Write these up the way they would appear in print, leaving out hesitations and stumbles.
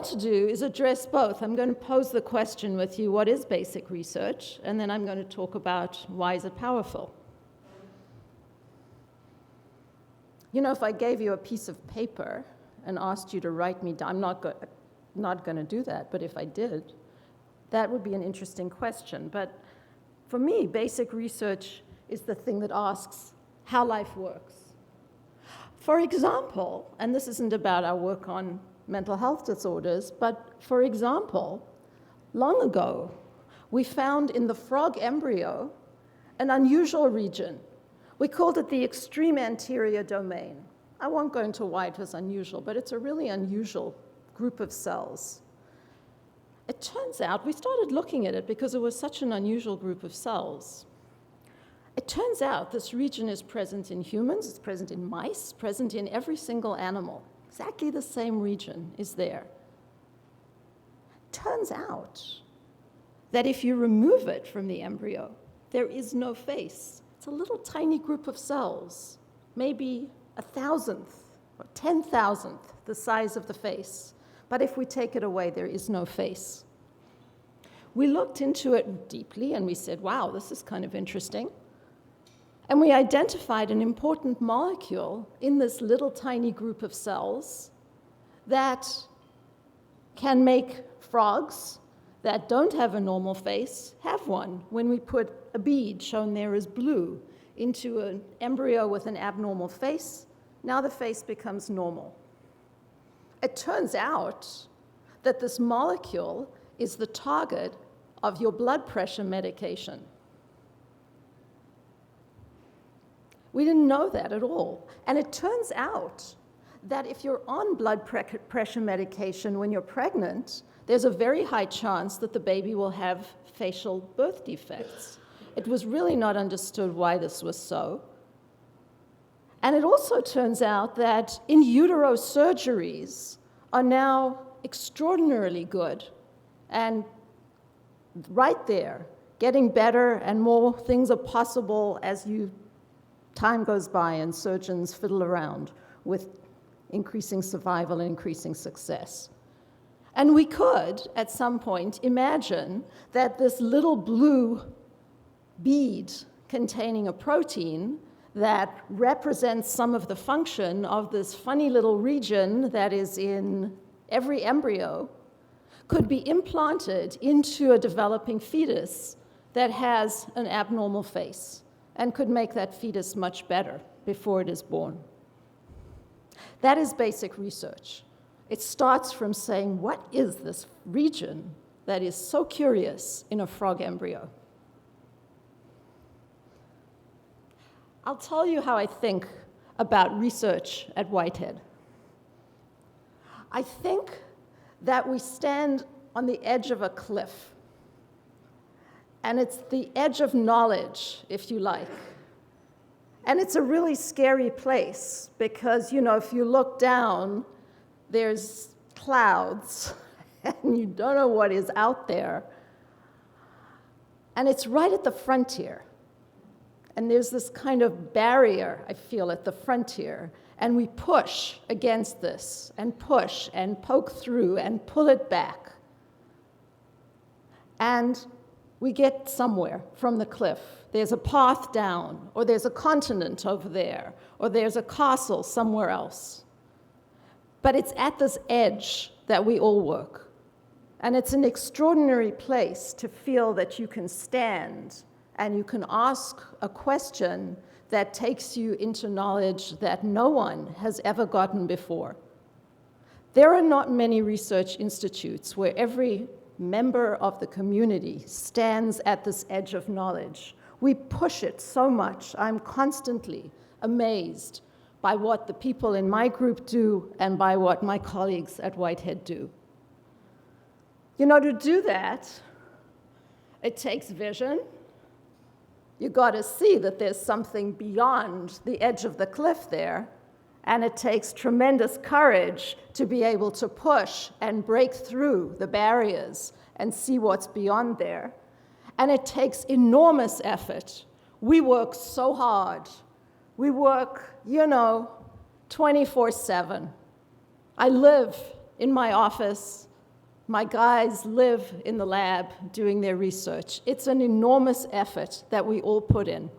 going to do is address both. I'm going to pose the question with you, what is basic research? And then I'm going to talk about why is it powerful? You know, if I gave you a piece of paper and asked you to write me down, I'm not going to do that, but if I did, that would be an interesting question. But for me, basic research is the thing that asks how life works. For example, and this isn't about our work on mental health disorders, but for example, long ago, we found in the frog embryo an unusual region. We called it the extreme anterior domain. I won't go into why it was unusual, but it's a really unusual group of cells. It turns out, we started looking at it because it was such an unusual group of cells. It turns out this region is present in humans, it's present in mice, present in every single animal. Exactly the same region is there. Turns out that if you remove it from the embryo, there is no face. It's a little tiny group of cells, maybe 1,000th or 10,000th the size of the face. But if we take it away, there is no face. We looked into it deeply and we said, wow, this is kind of interesting. And we identified an important molecule in this little tiny group of cells that can make frogs that don't have a normal face have one when we put a bead, shown there as blue, into an embryo with an abnormal face. Now the face becomes normal. It turns out that this molecule is the target of your blood pressure medication. We didn't know that at all. And it turns out that if you're on blood pressure medication when you're pregnant, there's a very high chance that the baby will have facial birth defects. It was really not understood why this was so. And it also turns out that in utero surgeries are now extraordinarily good and right there, getting better, and more things are possible as time goes by and surgeons fiddle around with increasing survival and increasing success. And we could, at some point, imagine that this little blue bead containing a protein that represents some of the function of this funny little region that is in every embryo could be implanted into a developing fetus that has an abnormal face and could make that fetus much better before it is born. That is basic research. It starts from saying, what is this region that is so curious in a frog embryo? I'll tell you how I think about research at Whitehead. I think that we stand on the edge of a cliff. And it's the edge of knowledge, if you like. And it's a really scary place because, you know, if you look down, there's clouds, and you don't know what is out there. And it's right at the frontier. And there's this kind of barrier, I feel, at the frontier. And we push against this, and push, and poke through, and pull it back. And we get somewhere from the cliff. There's a path down, or there's a continent over there, or there's a castle somewhere else. But it's at this edge that we all work. And it's an extraordinary place to feel that you can stand and you can ask a question that takes you into knowledge that no one has ever gotten before. There are not many research institutes where every member of the community stands at this edge of knowledge. We push it so much. I'm constantly amazed by what the people in my group do and by what my colleagues at Whitehead do. You know, to do that, it takes vision. You've got to see that there's something beyond the edge of the cliff there, and it takes tremendous courage to be able to push and break through the barriers and see what's beyond there. And it takes enormous effort. We work so hard. We work, 24/7. I live in my office. My guys live in the lab doing their research. It's an enormous effort that we all put in.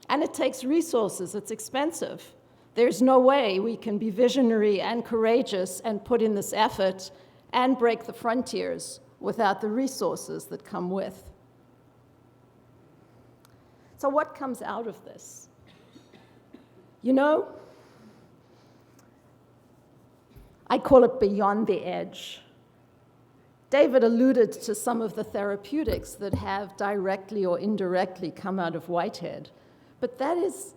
And it takes resources, it's expensive. There's no way we can be visionary and courageous and put in this effort and break the frontiers without the resources that come with. So what comes out of this? You know, I call it beyond the edge. David alluded to some of the therapeutics that have directly or indirectly come out of Whitehead, but that is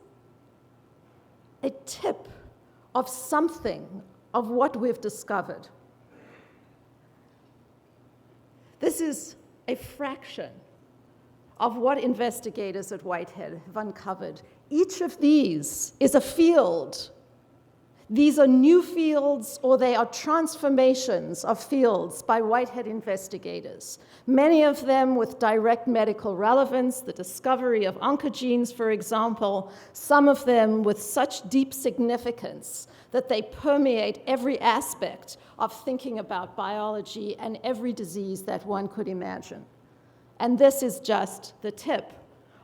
a tip of something of what we've discovered. This is a fraction of what investigators at Whitehead have uncovered. Each of these is a field. These are new fields, or they are transformations of fields by Whitehead investigators, many of them with direct medical relevance, the discovery of oncogenes, for example, some of them with such deep significance that they permeate every aspect of thinking about biology and every disease that one could imagine. And this is just the tip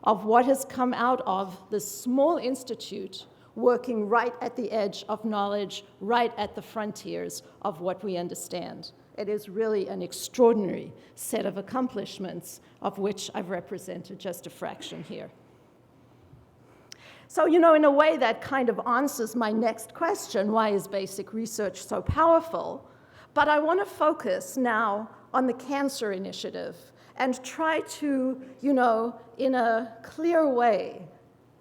of what has come out of this small institute working right at the edge of knowledge, right at the frontiers of what we understand. It is really an extraordinary set of accomplishments, of which I've represented just a fraction here. So, you know, in a way that kind of answers my next question, why is basic research so powerful? But I want to focus now on the cancer initiative and try to, you know, in a clear way,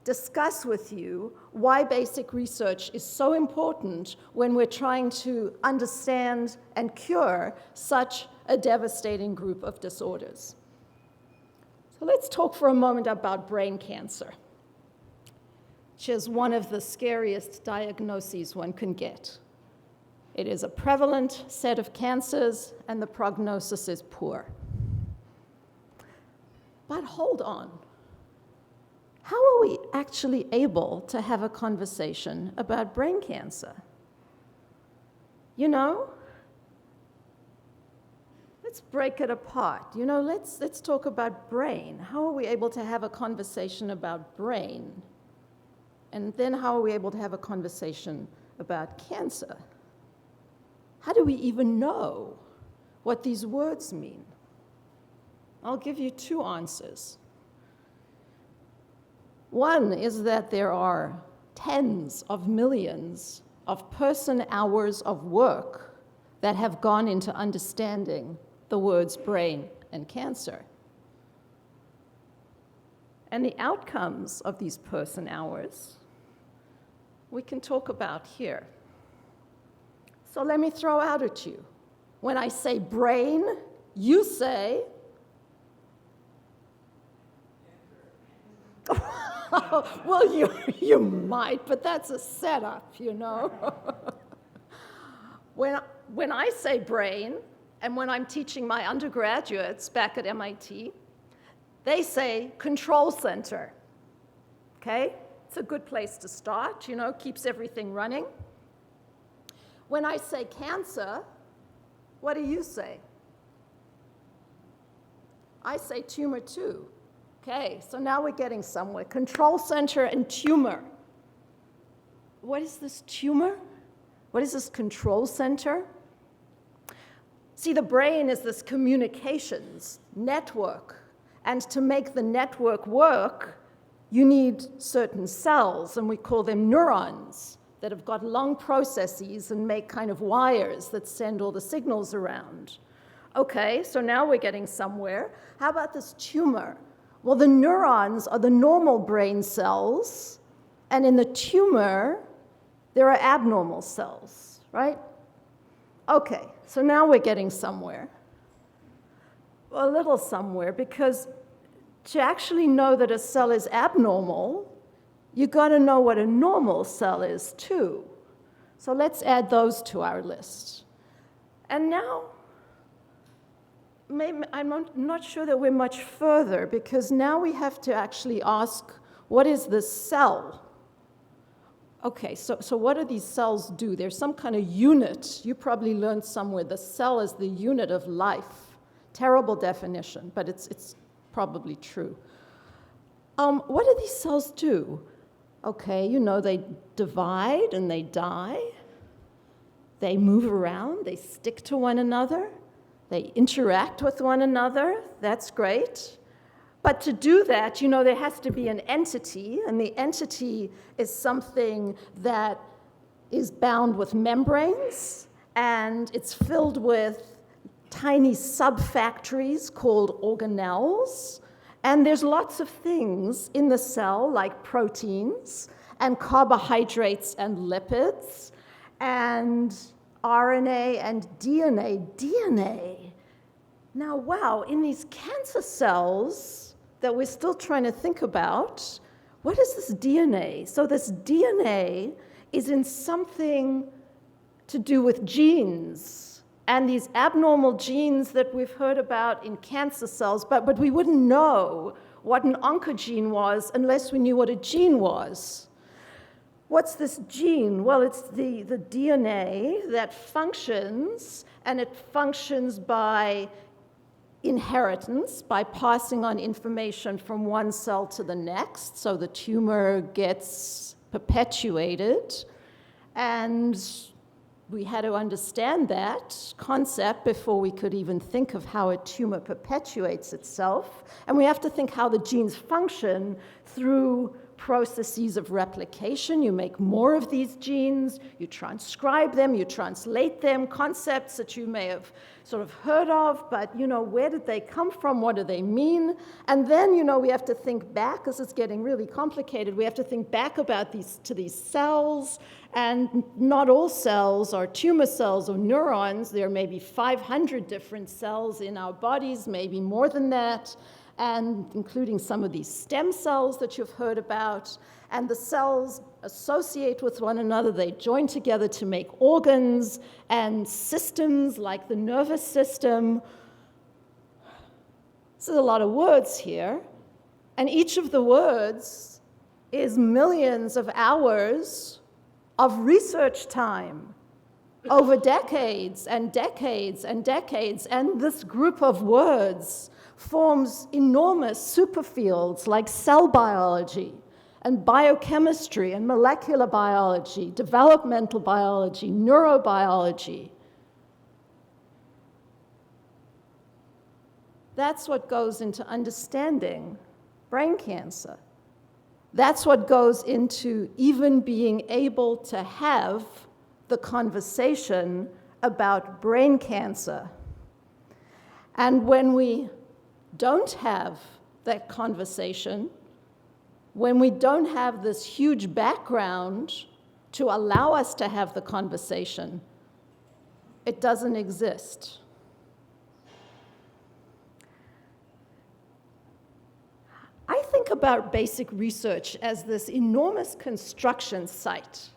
discuss with you why basic research is so important when we're trying to understand and cure such a devastating group of disorders. So let's talk for a moment about brain cancer, which is one of the scariest diagnoses one can get. It is a prevalent set of cancers, and the prognosis is poor. But hold on. How are we actually able to have a conversation about brain cancer? You know, let's break it apart. You know, let's talk about brain. How are we able to have a conversation about brain? And then how are we able to have a conversation about cancer? How do we even know what these words mean? I'll give you two answers. One is that there are tens of millions of person-hours of work that have gone into understanding the words brain and cancer. And the outcomes of these person-hours we can talk about here. So let me throw out at you. When I say brain, you say, well, you might, but that's a setup, you know. When I say brain, and when I'm teaching my undergraduates back at MIT, they say control center, okay? It's a good place to start, you know, keeps everything running. When I say cancer, what do you say? I say tumor too. Okay, so now we're getting somewhere. Control center and tumor. What is this tumor? What is this control center? See, the brain is this communications network. And to make the network work, you need certain cells, and we call them neurons, that have got long processes and make kind of wires that send all the signals around. Okay, so now we're getting somewhere. How about this tumor? Well, the neurons are the normal brain cells, and in the tumor, there are abnormal cells, right? Okay, so now we're getting somewhere. Well, a little somewhere, because to actually know that a cell is abnormal, you got to know what a normal cell is too. So let's add those to our list. And now, I'm not sure that we're much further, because now we have to actually ask, what is the cell? Okay, so what do these cells do? There's some kind of unit. You probably learned somewhere the cell is the unit of life. Terrible definition, but it's probably true. What do these cells do? Okay, you know, they divide and they die. They move around, they stick to one another, they interact with one another. That's great. But to do that, you know, there has to be an entity, and the entity is something that is bound with membranes, and it's filled with tiny subfactories called organelles. And there's lots of things in the cell, like proteins, and carbohydrates and lipids, and RNA and DNA. DNA. Now, wow, in these cancer cells that we're still trying to think about, what is this DNA? So this DNA is in something to do with genes, and these abnormal genes that we've heard about in cancer cells, but we wouldn't know what an oncogene was unless we knew what a gene was. What's this gene? Well, it's the DNA that functions, and it functions by inheritance, by passing on information from one cell to the next, so the tumor gets perpetuated. And we had to understand that concept before we could even think of how a tumor perpetuates itself. And we have to think how the genes function through processes of replication. You make more of these genes, you transcribe them, you translate them, concepts that you may have sort of heard of, but, you know, where did they come from? What do they mean? And then, you know, we have to think back, because it's getting really complicated. We have to think back about these cells, and not all cells are tumor cells or neurons. There may be 500 different cells in our bodies, maybe more than that, and including some of these stem cells that you've heard about. And the cells associate with one another. They join together to make organs and systems like the nervous system. This is a lot of words here. And each of the words is millions of hours of research time over decades and decades and decades. And this group of words forms enormous superfields like cell biology and biochemistry and molecular biology, developmental biology, neurobiology. That's what goes into understanding brain cancer. That's what goes into even being able to have the conversation about brain cancer. And when we don't have that conversation, when we don't have this huge background to allow us to have the conversation, it doesn't exist. I think about basic research as this enormous construction site.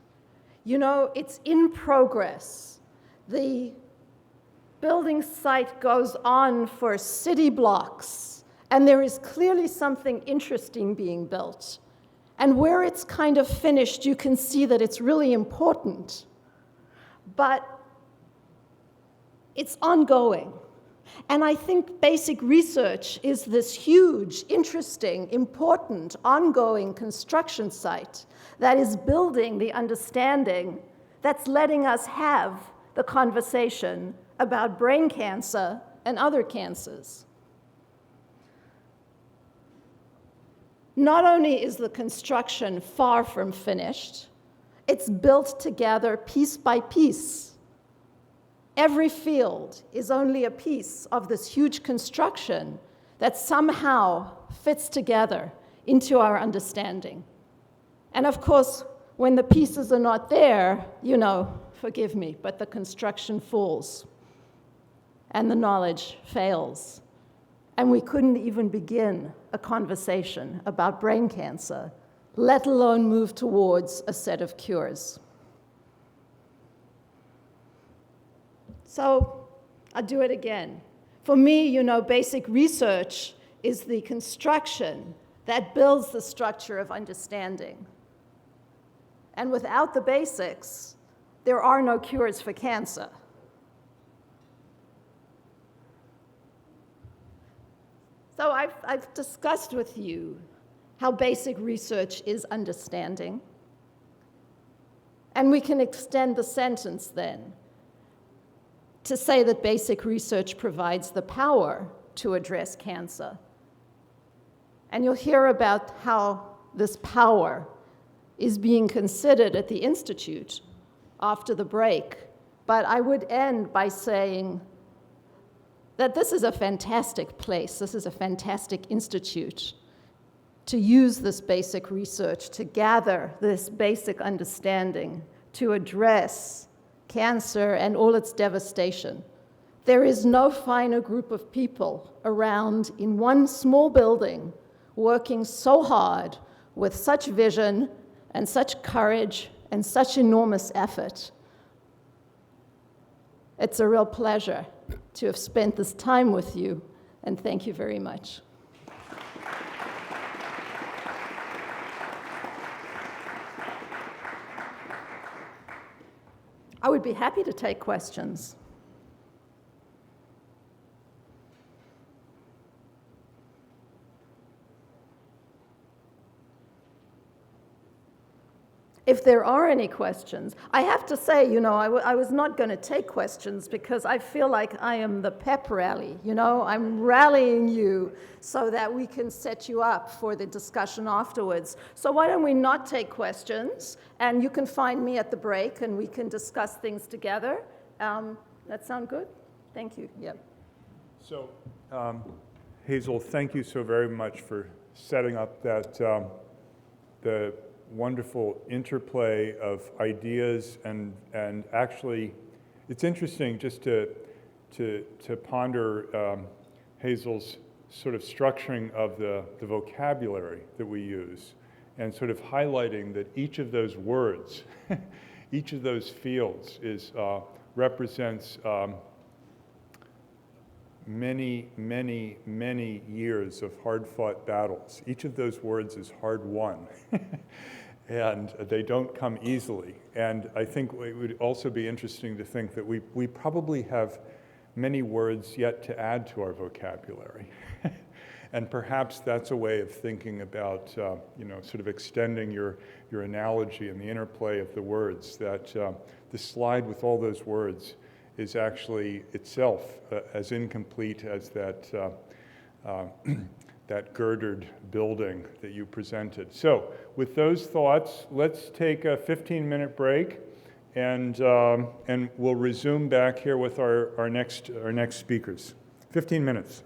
You know, it's in progress. The building site goes on for city blocks, and there is clearly something interesting being built. And where it's kind of finished, you can see that it's really important. But it's ongoing. And I think basic research is this huge, interesting, important, ongoing construction site that is building the understanding that's letting us have the conversation about brain cancer and other cancers. Not only is the construction far from finished, it's built together piece by piece. Every field is only a piece of this huge construction that somehow fits together into our understanding. And of course, when the pieces are not there, you know, forgive me, but the construction falls and the knowledge fails. And we couldn't even begin a conversation about brain cancer, let alone move towards a set of cures. So I'll do it again. For me, you know, basic research is the construction that builds the structure of understanding. And without the basics, there are no cures for cancer. So I've discussed with you how basic research is understanding. And we can extend the sentence then to say that basic research provides the power to address cancer. And you'll hear about how this power is being considered at the Institute after the break. But I would end by saying that this is a fantastic place, this is a fantastic institute to use this basic research, to gather this basic understanding, to address cancer and all its devastation. There is no finer group of people around in one small building working so hard with such vision and such courage and such enormous effort. It's a real pleasure to have spent this time with you, and thank you very much. I would be happy to take questions. If there are any questions, I have to say, I was not going to take questions because I feel like I am the pep rally, I'm rallying you so that we can set you up for the discussion afterwards. So why don't we not take questions, and you can find me at the break and we can discuss things together. That sound good? Thank you. Yep. So, Hazel, thank you so very much for setting up that the wonderful interplay of ideas, and actually it's interesting just to ponder Hazel's sort of structuring of the vocabulary that we use, and sort of highlighting that each of those words, each of those fields represents many, many, many years of hard-fought battles. Each of those words is hard-won, and they don't come easily. And I think it would also be interesting to think that we probably have many words yet to add to our vocabulary. And perhaps that's a way of thinking about, sort of extending your analogy and the interplay of the words, that the slide with all those words is actually itself as incomplete as that that girdered building that you presented. So with those thoughts, let's take a 15-minute break, and we'll resume back here with our next speakers. 15 minutes.